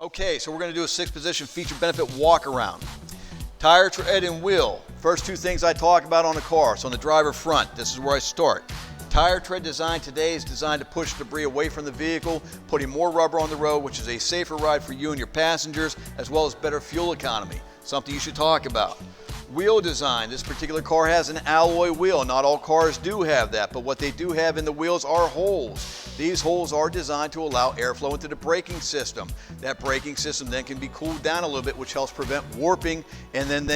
Okay, so we're going to do a 6-position feature benefit walk around. Tire, tread, and wheel. First two things I talk about on the car. So on the driver front, this is where I start. Tire tread design today is designed to push debris away from the vehicle, putting more rubber on the road, which is a safer ride for you and your passengers, as well as better fuel economy. Something you should talk about. Wheel design. This particular car has an alloy wheel. Not all cars do have that, but what they do have in the wheels are holes. These holes are designed to allow airflow into the braking system. That braking system then can be cooled down a little bit, which helps prevent warping, and then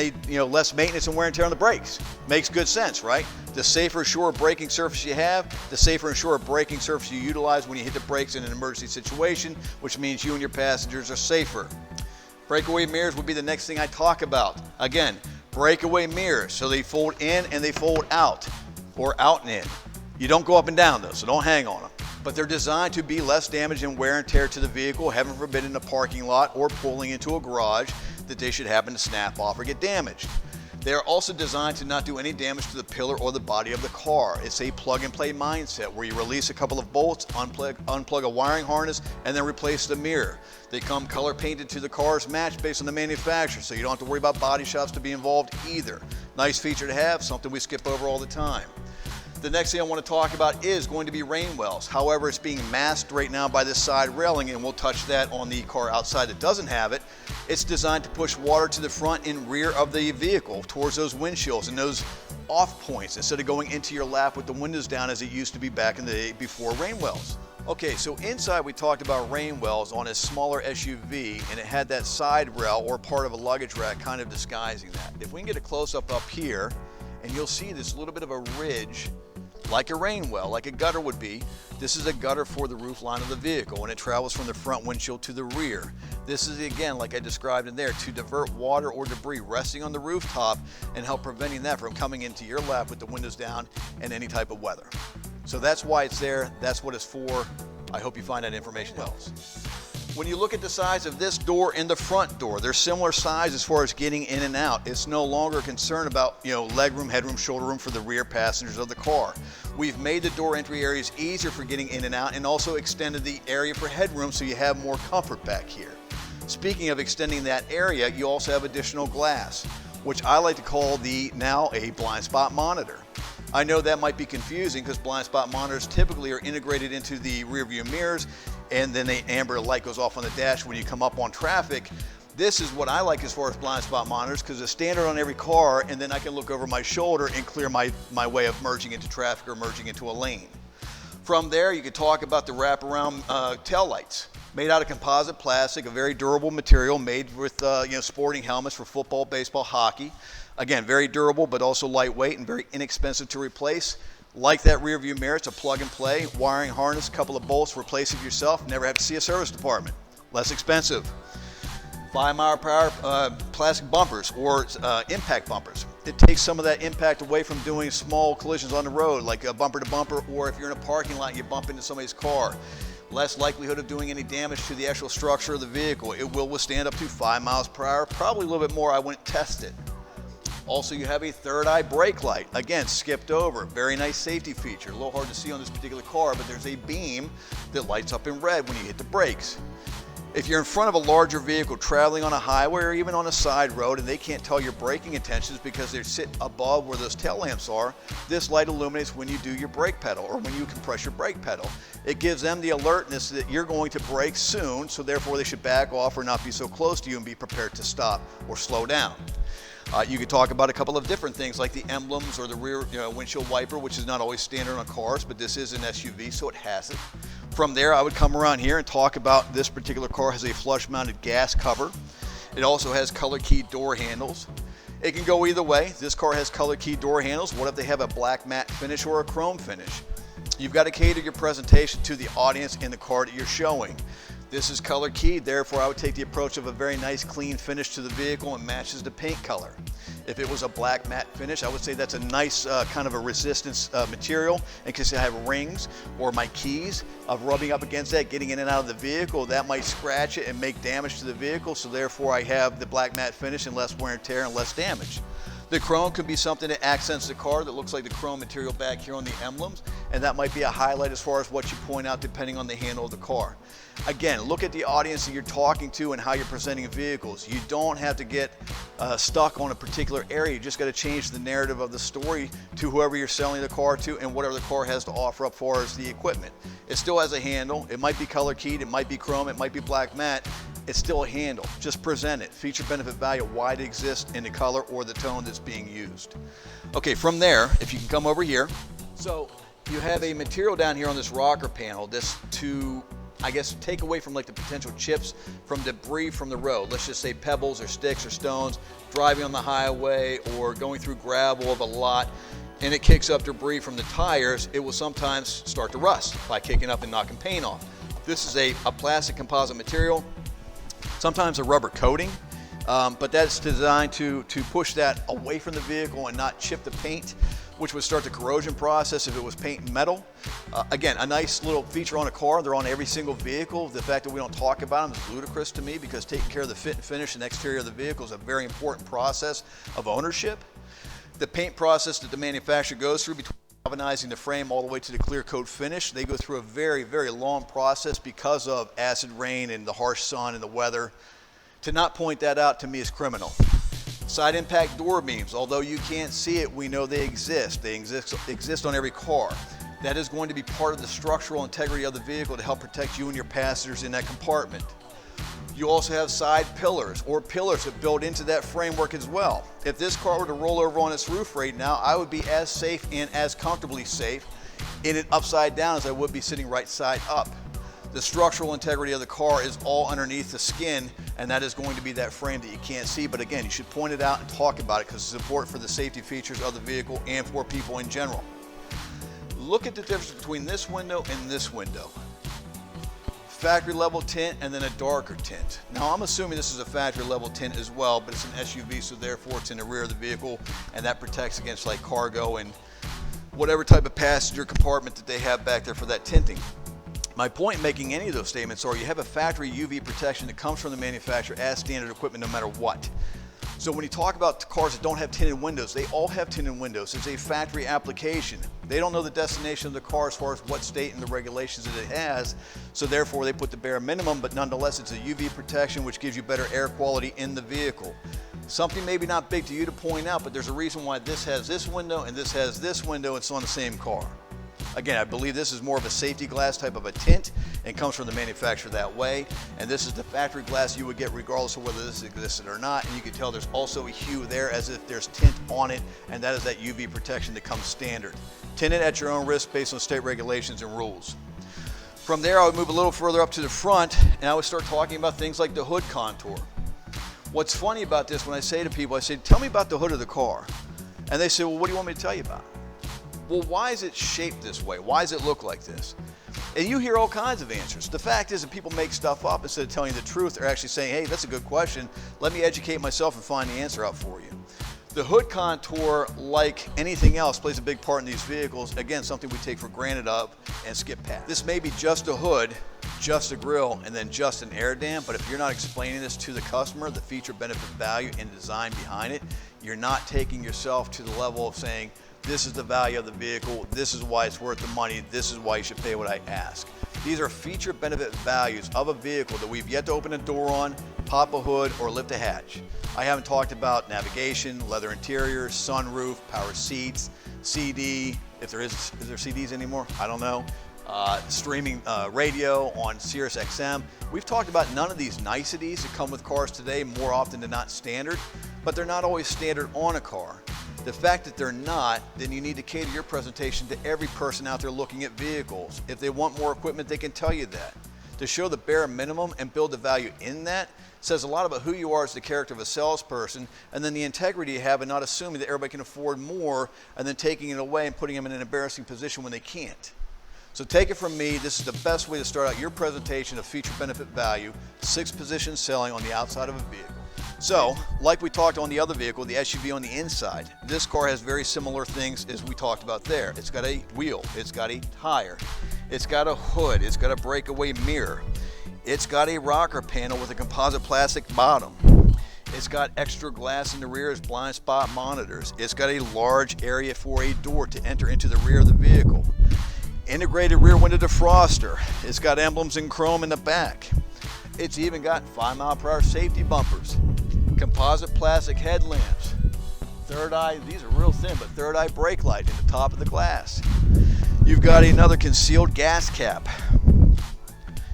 less maintenance and wear and tear on the brakes. Makes good sense, right? The safer, surer braking surface you have, the safer and surer braking surface you utilize when you hit the brakes in an emergency situation, which means you and your passengers are safer. Breakaway mirrors would be the next thing I talk about. Again, breakaway mirrors, so they fold in and they fold out, or out and in. You don't go up and down though, so don't hang on them. But they're designed to be less damage and wear and tear to the vehicle, heaven forbid in a parking lot or pulling into a garage that they should happen to snap off or get damaged. They are also designed to not do any damage to the pillar or the body of the car. It's a plug and play mindset where you release a couple of bolts, unplug a wiring harness, and then replace the mirror. They come color painted to the car's match based on the manufacturer, so you don't have to worry about body shops to be involved either. Nice feature to have, something we skip over all the time. The next thing I want to talk about is going to be rain wells. However, it's being masked right now by this side railing, and we'll touch that on the car outside that doesn't have it. It's designed to push water to the front and rear of the vehicle towards those windshields and those off points instead of going into your lap with the windows down as it used to be back in the day before rain wells. Okay, so inside we talked about rain wells on a smaller SUV, and it had that side rail or part of a luggage rack kind of disguising that. If we can get a close-up up here, and you'll see this little bit of a ridge like a rain well, like a gutter would be. This is a gutter for the roof line of the vehicle, and it travels from the front windshield to the rear. This is, again, like I described in there, to divert water or debris resting on the rooftop and help preventing that from coming into your lap with the windows down in any type of weather. So that's why it's there. That's what it's for. I hope you find that information helps. When you look at the size of this door and the front door, they're similar size as far as getting in and out. It's no longer a concern about, legroom, headroom, shoulder room for the rear passengers of the car. We've made the door entry areas easier for getting in and out, and also extended the area for headroom so you have more comfort back here. Speaking of extending that area, you also have additional glass, which I like to call now a blind spot monitor. I know that might be confusing because blind spot monitors typically are integrated into the rear view mirrors, and then the amber light goes off on the dash when you come up on traffic. This is what I like as far as blind spot monitors, because it's standard on every car, and then I can look over my shoulder and clear my way of merging into traffic or merging into a lane. From there, you could talk about the wraparound tail lights. Made out of composite plastic, a very durable material, made with sporting helmets for football, baseball, hockey. Again, very durable, but also lightweight and very inexpensive to replace. Like that rear view mirror, it's a plug and play, wiring harness, couple of bolts, replace it yourself, never have to see a service department. Less expensive. 5-mile-per-hour plastic bumpers or impact bumpers. It takes some of that impact away from doing small collisions on the road, like a bumper to bumper, or if you're in a parking lot and you bump into somebody's car. Less likelihood of doing any damage to the actual structure of the vehicle. It will withstand up to 5 miles per hour, probably a little bit more. I wouldn't test it. Also, you have a third eye brake light. Again, skipped over. Very nice safety feature. A little hard to see on this particular car, but there's a beam that lights up in red when you hit the brakes. If you're in front of a larger vehicle traveling on a highway or even on a side road and they can't tell your braking intentions because they sit above where those tail lamps are, this light illuminates when you do your brake pedal or when you compress your brake pedal. It gives them the alertness that you're going to brake soon, so therefore they should back off or not be so close to you and be prepared to stop or slow down. You could talk about a couple of different things like the emblems or the rear windshield wiper, which is not always standard on cars, but this is an SUV, so it has it. From there, I would come around here and talk about this particular car has a flush mounted gas cover. It also has color key door handles. It can go either way. This car has color key door handles. What if they have a black matte finish or a chrome finish? You've got to cater your presentation to the audience in the car that you're showing. This is color keyed, therefore I would take the approach of a very nice clean finish to the vehicle and matches the paint color. If it was a black matte finish, I would say that's a nice kind of a resistance material in case I have rings or my keys of rubbing up against that, getting in and out of the vehicle. That might scratch it and make damage to the vehicle, so therefore I have the black matte finish and less wear and tear and less damage. The chrome could be something that accents the car that looks like the chrome material back here on the emblems, and that might be a highlight as far as what you point out depending on the handle of the car. Again, look at the audience that you're talking to and how you're presenting vehicles. You don't have to get stuck on a particular area. You just got to change the narrative of the story to whoever you're selling the car to and whatever the car has to offer up as far as the equipment. It still has a handle. It might be color keyed, it might be chrome, it might be black matte. It's still a handle. Just present it. Feature, benefit, value, why it exists in the color or the tone that's being used. Okay, from there, if you can come over here. So you have a material down here on this rocker panel, this to, I guess, take away from like the potential chips from debris from the road. Let's just say pebbles or sticks or stones, driving on the highway or going through gravel of a lot, and it kicks up debris from the tires. It will sometimes start to rust by kicking up and knocking paint off. This is a plastic composite material, sometimes a rubber coating, but that's designed to push that away from the vehicle and not chip the paint, which would start the corrosion process if it was paint and metal. Again, a nice little feature on a car. They're on every single vehicle. The fact that we don't talk about them is ludicrous to me because taking care of the fit and finish and exterior of the vehicle is a very important process of ownership. The paint process that the manufacturer goes through between galvanizing the frame all the way to the clear coat finish, they go through a very, very long process because of acid rain and the harsh sun and the weather. To not point that out to me is criminal. Side impact door beams, although you can't see it, we know they exist. They exist on every car. That is going to be part of the structural integrity of the vehicle to help protect you and your passengers in that compartment. You also have side pillars or pillars that build into that framework as well. If this car were to roll over on its roof right now, I would be as safe and as comfortably safe in it upside down as I would be sitting right side up. The structural integrity of the car is all underneath the skin, and that is going to be that frame that you can't see. But again, you should point it out and talk about it because it's important for the safety features of the vehicle and for people in general. Look at the difference between this window and this window. Factory level tint and then a darker tint. Now I'm assuming this is a factory level tint as well, but it's an SUV, so therefore it's in the rear of the vehicle, and that protects against like cargo and whatever type of passenger compartment that they have back there for that tinting. My point in making any of those statements are you have a factory UV protection that comes from the manufacturer as standard equipment no matter what. So when you talk about cars that don't have tinted windows, they all have tinted windows. It's a factory application. They don't know the destination of the car as far as what state and the regulations that it has, so therefore they put the bare minimum, but nonetheless it's a UV protection which gives you better air quality in the vehicle. Something maybe not big to you to point out, but there's a reason why this has this window and this has this window. It's on the same car. Again, I believe this is more of a safety glass type of a tint and comes from the manufacturer that way. And this is the factory glass you would get regardless of whether this existed or not. And you can tell there's also a hue there as if there's tint on it, and that is that UV protection that comes standard. Tint it at your own risk based on state regulations and rules. From there, I would move a little further up to the front and I would start talking about things like the hood contour. What's funny about this, when I say to people, I say, tell me about the hood of the car. And they say, well, what do you want me to tell you about? Well, why is it shaped this way? Why does it look like this? And you hear all kinds of answers. The fact is that people make stuff up instead of telling you the truth. They're actually saying, hey, that's a good question. Let me educate myself and find the answer out for you. The hood contour, like anything else, plays a big part in these vehicles. Again, something we take for granted of and skip past. This may be just a hood, just a grille, and then just an air dam, but if you're not explaining this to the customer, the feature, benefit, value, and design behind it, you're not taking yourself to the level of saying, this is the value of the vehicle, this is why it's worth the money, this is why you should pay what I ask. These are feature, benefit, values of a vehicle that we've yet to open a door on, pop a hood, or lift a hatch. I haven't talked about navigation, leather interior, sunroof, power seats, CD, if there is there CDs anymore? I don't know. Streaming radio on Sirius XM. We've talked about none of these niceties that come with cars today, more often than not standard, but they're not always standard on a car. The fact that they're not, then you need to cater your presentation to every person out there looking at vehicles. If they want more equipment, they can tell you that. To show the bare minimum and build the value in that says a lot about who you are as the character of a salesperson, and then the integrity you have in not assuming that everybody can afford more and then taking it away and putting them in an embarrassing position when they can't. So take it from me, this is the best way to start out your presentation of feature, benefit, value, 6-position selling on the outside of a vehicle. So, like we talked on the other vehicle, the SUV on the inside, this car has very similar things as we talked about there. It's got a wheel, it's got a tire, it's got a hood, it's got a breakaway mirror, it's got a rocker panel with a composite plastic bottom, it's got extra glass in the rear as blind spot monitors, it's got a large area for a door to enter into the rear of the vehicle. Integrated rear window defroster. It's got emblems in chrome in the back. It's even got 5-mile-per-hour safety bumpers, composite plastic headlamps, third eye, these are real thin, but third eye brake light in the top of the glass. You've got another concealed gas cap.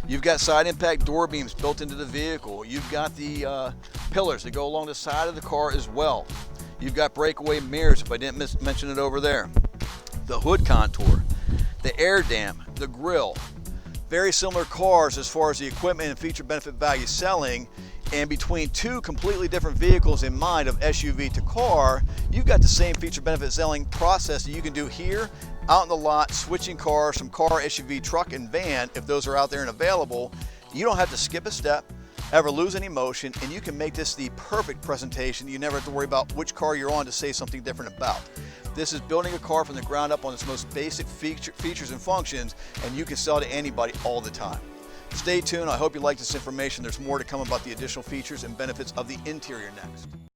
You've got side impact door beams built into the vehicle. You've got the pillars that go along the side of the car as well. You've got breakaway mirrors, if I didn't mention it over there. The hood contour, the air dam, the grille. Very similar cars as far as the equipment and feature benefit value selling, and between two completely different vehicles in mind of SUV to car, you've got the same feature benefit selling process that you can do here out in the lot, switching cars from car, SUV, truck, and van if those are out there and available. You don't have to skip a step, ever lose any motion, and you can make this the perfect presentation. You never have to worry about which car you're on to say something different about. This is building a car from the ground up on its most basic features and functions, and you can sell to anybody all the time. Stay tuned. I hope you like this information. There's more to come about the additional features and benefits of the interior next.